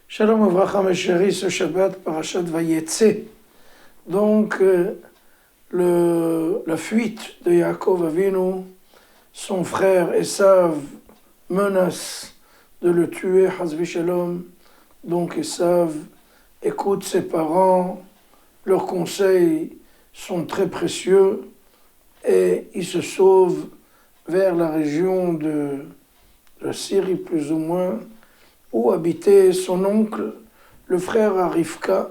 Shalom Avracha mes chéris, ce Shabbat, Parashat Vayetze. Donc, la fuite de Yaakov Avinu, son frère Esav menace de le tuer, Hazvi Shalom. Donc Esav écoute ses parents, leurs conseils sont très précieux et il se sauve vers la région de la Syrie plus ou moins, où habitait son oncle, le frère à Rivka,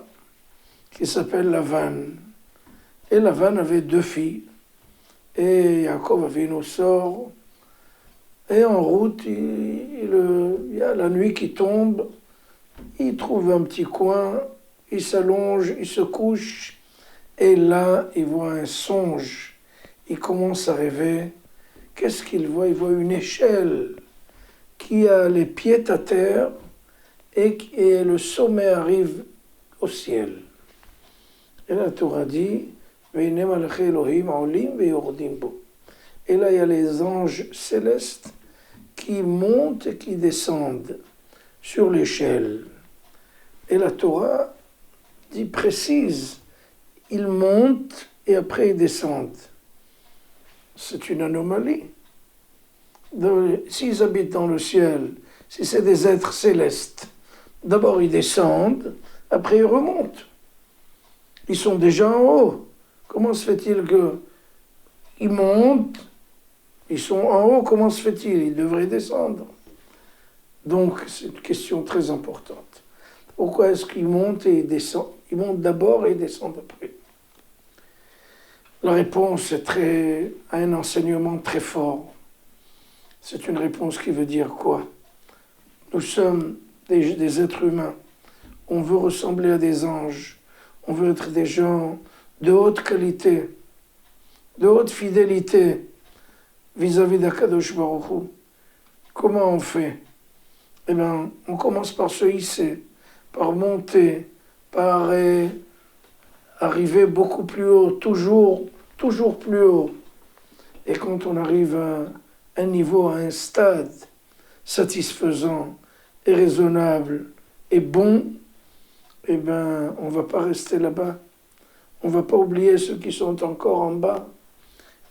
qui s'appelle Lavan. Et Lavan avait 2 filles. Et Yaakov Avinu sort, et en route, il y a la nuit qui tombe, il trouve un petit coin, il s'allonge, il se couche, et là, il voit un songe. Il commence à rêver. Qu'est-ce qu'il voit? Il voit une échelle qui a les pieds à terre et le sommet arrive au ciel. Et la Torah dit, et là il y a les anges célestes qui montent et qui descendent sur l'échelle. Et la Torah dit précise, ils montent et après ils descendent. C'est une anomalie. S'ils habitent dans le ciel, si c'est des êtres célestes, d'abord ils descendent, après ils remontent. Ils sont déjà en haut. Comment se fait-il qu'ils montent, ils sont en haut, comment se fait-il? Ils devraient descendre. Donc c'est une question très importante. Pourquoi est-ce qu'ils montent et ils descendent? Ils montent d'abord et ils descendent après. La réponse a un enseignement très fort. C'est une réponse qui veut dire quoi? Nous sommes des êtres humains. On veut ressembler à des anges. On veut être des gens de haute qualité, de haute fidélité vis-à-vis d'Akadosh Baruch Hu. Comment on fait? Eh bien, on commence par se hisser, par monter, par arriver beaucoup plus haut, toujours plus haut. Et quand on arrive à un niveau, à un stade satisfaisant et raisonnable et bon, eh bien, on ne va pas rester là-bas. On ne va pas oublier ceux qui sont encore en bas.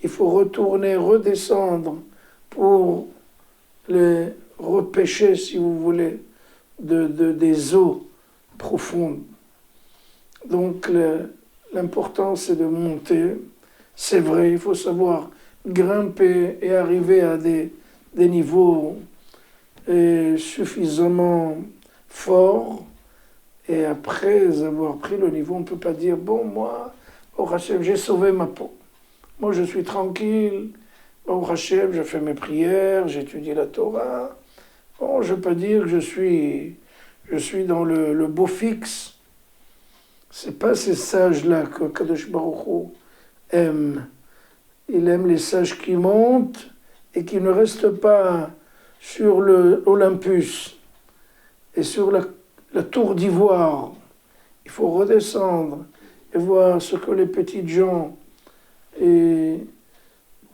Il faut retourner, redescendre pour les repêcher, si vous voulez, des eaux profondes. Donc, l'important, c'est de monter. C'est vrai, il faut savoir grimper et arriver à des niveaux suffisamment forts. Et après avoir pris le niveau, on ne peut pas dire, bon, moi, au Hachem, j'ai sauvé ma peau. Moi, je suis tranquille. Au Hachem, je fais mes prières, j'étudie la Torah. Bon, je ne peux pas dire que je suis dans le beau fixe. Ce n'est pas ces sages-là que Kadosh Baruch Hu aime. Il aime les sages qui montent et qui ne restent pas sur l'Olympus et sur la tour d'ivoire. Il faut redescendre et voir ce que les petites gens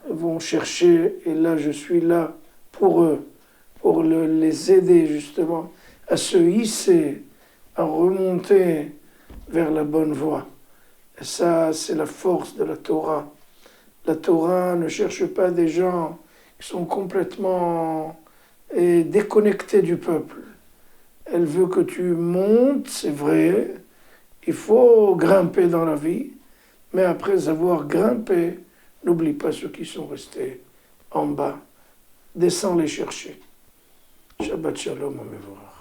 vont chercher. Et là, je suis là pour eux, pour les aider justement à se hisser, à remonter vers la bonne voie. Et ça, c'est la force de la Torah. La Torah ne cherche pas des gens qui sont complètement déconnectés du peuple. Elle veut que tu montes, c'est vrai, il faut grimper dans la vie, mais après avoir grimpé, n'oublie pas ceux qui sont restés en bas. Descends les chercher. Shabbat Shalom, Amevorach.